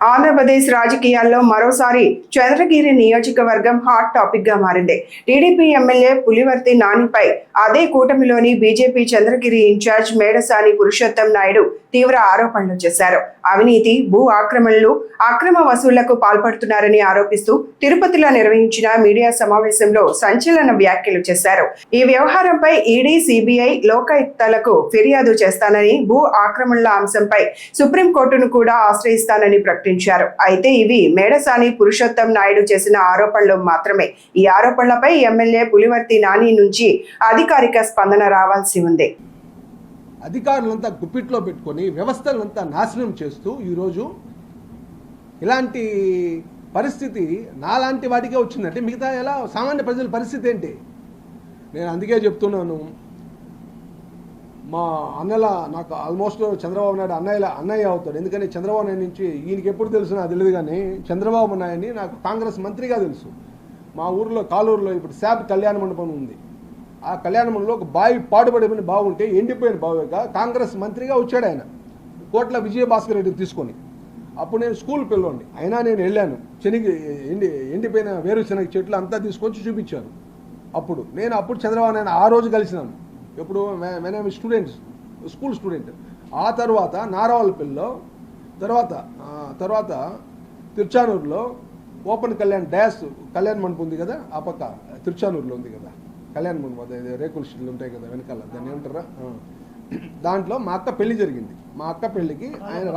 ఆంధ్రప్రదేశ్ రాజకీయాల్లో మరోసారి చంద్రగిరి నియోజకవర్గం హాట్ టాపిక్ గా మారింది. టీడీపీ ఎమ్మెల్యే పులివర్తి నానిపై అదే కూటమిలోని బీజేపీ చంద్రగిరి ఇన్ఛార్జ్ మేడసాని పురుషోత్తం నాయుడు తీవ్ర ఆరోపణలు చేశారు. అవినీతి, భూ ఆక్రమణలు, అక్రమ వసూళ్లకు పాల్పడుతున్నారని ఆరోపిస్తూ తిరుపతిలో నిర్వహించిన మీడియా సమావేశంలో సంచలన వ్యాఖ్యలు చేశారు. ఈ వ్యవహారంపై ఈడీ, సిబిఐ, లోకాయుక్తలకు ఫిర్యాదు చేస్తానని, భూ ఆక్రమణల అంశంపై సుప్రీంకోర్టును కూడా ఆశ్రయిస్తానని ప్రకటించారు. అయితే ఇవి మేడసాని పురుషోత్తం నాయుడు చేసిన ఆరోపణలు మాత్రమే. ఈ ఆరోపణలపై ఎమ్మెల్యే పులివర్తి నాని నుంచి అధికారిక స్పందన రావాల్సి ఉంది. అధికారులంతా గుప్పిట్లో పెట్టుకొని వ్యవస్థలంతా నాశనం చేస్తూ ఈరోజు ఇలాంటి పరిస్థితి నాలాంటి వాటికే వచ్చిందంటే మిగతా ఎలా సామాన్య ప్రజల పరిస్థితి ఏంటి? నేను అందుకే చెప్తున్నాను, మా అన్నల నాకు ఆల్మోస్ట్ చంద్రబాబు నాయుడు అన్నయ్య అవుతాడు. ఎందుకని చంద్రబాబు నాయుడు నుంచి ఈయనకి ఎప్పుడు తెలుసు నాకు తెలియదు, కానీ చంద్రబాబు నాయుడిని నాకు కాంగ్రెస్ మంత్రిగా తెలుసు. మా ఊర్లో కాలూరులో ఇప్పుడు శాప్ కళ్యాణ మండపం ఉంది. ఆ కళ్యాణ మండపంలో ఒక బావి పాడుపడిపోయిన బావి ఉంటే ఎండిపోయిన బావిగా కాంగ్రెస్ మంత్రిగా వచ్చాడు ఆయన, కోట్ల విజయభాస్కర్ రెడ్డిని తీసుకొని. అప్పుడు నేను స్కూల్ పిల్లోండి, అయినా నేను వెళ్ళాను. ఎండిపోయిన వేరుశనగ చెట్లు అంతా తీసుకొచ్చి చూపించారు. అప్పుడు చంద్రబాబు నాయుడు ఆ రోజు కలిసినాను. ఎప్పుడు మేము స్కూల్ స్టూడెంట్. ఆ తర్వాత నారావాళ్ళపల్లిలో, తర్వాత తిరుచానూరులో ఓపెన్ కళ్యాణ మండపం ఉంది కదా, ఆ పక్క తిరుచానూరులో ఉంది కదా కళ్యాణ మండపం, రేకుల షీట్లు ఉంటాయి కదా వెనకాల, దాన్ని ఏమంటారా, దాంట్లో మా అక్క పెళ్లి జరిగింది. మా అక్క పెళ్లికి ఆయన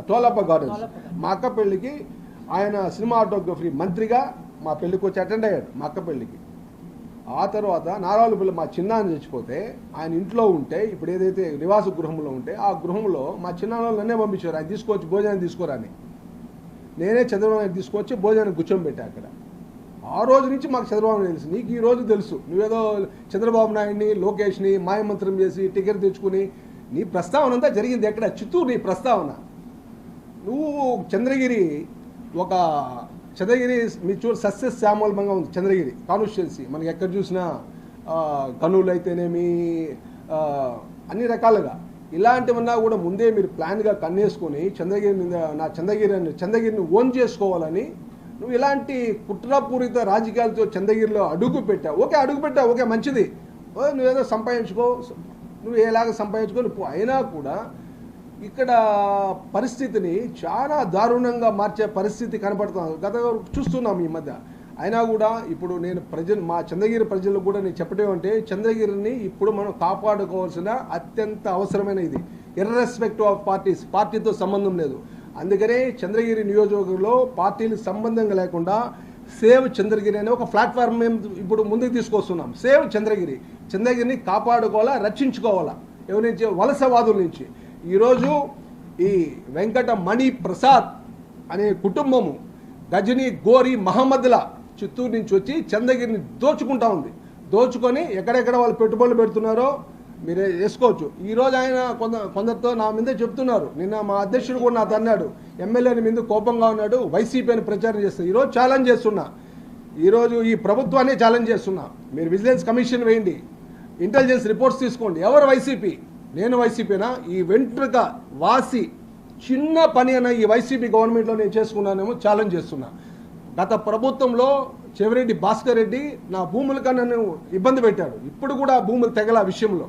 టోలప్ప గార్డెన్స్, మా అక్క పెళ్లికి ఆయన సినిమాటోగ్రఫీ మంత్రిగా మా పెళ్లికి వచ్చి అటెండ్ అయ్యాడు మా అక్క పెళ్లికి. ఆ తర్వాత నారావాళ్ళపల్లి మా చిన్నాన్న చచ్చిపోతే ఆయన ఇంట్లో ఉంటే, ఇప్పుడు ఏదైతే నివాస గృహంలో ఉంటే ఆ గృహంలో మా చిన్నాన్న నన్నే పంపించారు, ఆయన తీసుకొచ్చి భోజనం తీసుకోరాని. నేనే చంద్రబాబు నాయుడు తీసుకొచ్చి భోజనాన్ని కూర్చోబెట్టా అక్కడ. ఆ రోజు నుంచి మాకు చంద్రబాబు నాయుడు తెలుసు. నీకు ఈ రోజు తెలుసు, నువ్వేదో చంద్రబాబు నాయుడిని, లోకేష్ని మాయమంత్రం చేసి టికెట్ తెచ్చుకుని నీ ప్రస్తావన అంతా జరిగింది ఎక్కడ? చిత్తూరు నీ ప్రస్తావన. నువ్వు చంద్రగిరి మీరు చూడు సక్సెస్ శ్యామోల్మంగా ఉంది చంద్రగిరి కాన్స్టిట్యున్సీ. మనకి ఎక్కడ చూసినా కనువులు అయితేనేమి అన్ని రకాలుగా ఇలాంటివన్నా కూడా ముందే మీరు ప్లాన్గా కన్నేసుకొని చంద్రగిరిని ఓన్ చేసుకోవాలని నువ్వు ఇలాంటి కుట్రపూరిత రాజకీయాలతో చంద్రగిరిలో అడుగు పెట్టావు. ఓకే మంచిది, నువ్వేదో సంపాదించుకో, నువ్వు ఎలాగ సంపాదించుకో. అయినా కూడా ఇక్కడ పరిస్థితిని చాలా దారుణంగా మార్చే పరిస్థితి కనపడుతుంది. చూస్తున్నాం ఈ మధ్య. అయినా కూడా ఇప్పుడు నేను మా చంద్రగిరి ప్రజలకు కూడా నేను చెప్పడం అంటే, చంద్రగిరిని ఇప్పుడు మనం కాపాడుకోవాల్సిన అత్యంత అవసరమైన ఇది, ఇర్రెస్పెక్టివ్ ఆఫ్ పార్టీతో సంబంధం లేదు. అందుకనే చంద్రగిరి నియోజకవర్గంలో పార్టీలకు సంబంధంగా లేకుండా సేవ్ చంద్రగిరి అనే ఒక ప్లాట్ఫామ్ మేము ఇప్పుడు ముందుకు తీసుకొస్తున్నాం. సేవ్ చంద్రగిరిని కాపాడుకోవాలా, రక్షించుకోవాలా ఎవరి నుంచి? వలసవాదుల నుంచి. ఈరోజు ఈ వెంకట మణి ప్రసాద్ అనే కుటుంబము గజనీ గోరి మహమ్మద్ల చిత్తూరు నుంచి వచ్చి చంద్రగిరిని దోచుకొని ఎక్కడెక్కడ వాళ్ళు పెట్టుబడులు పెడుతున్నారో మీరే వేసుకోవచ్చు. ఈరోజు ఆయన కొందరితో నా మీదే చెప్తున్నారు. నిన్న మా అధ్యక్షుడు కూడా నాతో అన్నాడు, ఎమ్మెల్యేని మీద కోపంగా ఉన్నాడు, వైసీపీ అని ప్రచారం చేస్తారు. ఈరోజు ఛాలెంజ్ చేస్తున్నా, ఈరోజు ఈ ప్రభుత్వాన్ని ఛాలెంజ్ చేస్తున్నా. మీరు విజిలెన్స్ కమిషన్ వేయండి, ఇంటెలిజెన్స్ రిపోర్ట్స్ తీసుకోండి. ఎవరు వైసీపీ? నేను వైసీపీనా? ఈ వెంట్రుక వాసి చిన్న పని అయినా ఈ వైసీపీ గవర్నమెంట్లో నేను చేసుకున్నానేమో ఛాలెంజ్ చేస్తున్నా. గత ప్రభుత్వంలో చెవిరెడ్డి భాస్కర్ రెడ్డి నా భూముల కన్నా నన్ను ఇబ్బంది పెట్టాడు. ఇప్పుడు కూడా భూములు తెగల విషయంలో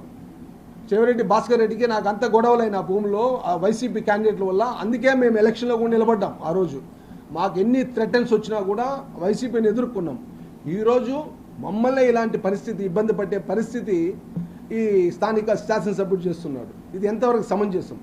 చెవిరెడ్డి భాస్కర్ రెడ్డికి నాకు అంత గొడవలైన భూములో ఆ వైసీపీ క్యాండిడేట్ల వల్ల. అందుకే మేము ఎలక్షన్లో కూడా నిలబడ్డాం. ఆ రోజు మాకు ఎన్ని థ్రెటన్స్ వచ్చినా కూడా వైసీపీని ఎదుర్కొన్నాం. ఈరోజు మమ్మల్ని ఇలాంటి పరిస్థితి, ఇబ్బంది పట్టే పరిస్థితి ఈ స్థానిక శాసనసభ్యుడు చేస్తున్నాడు. ఇది ఎంతవరకు సమంజసం?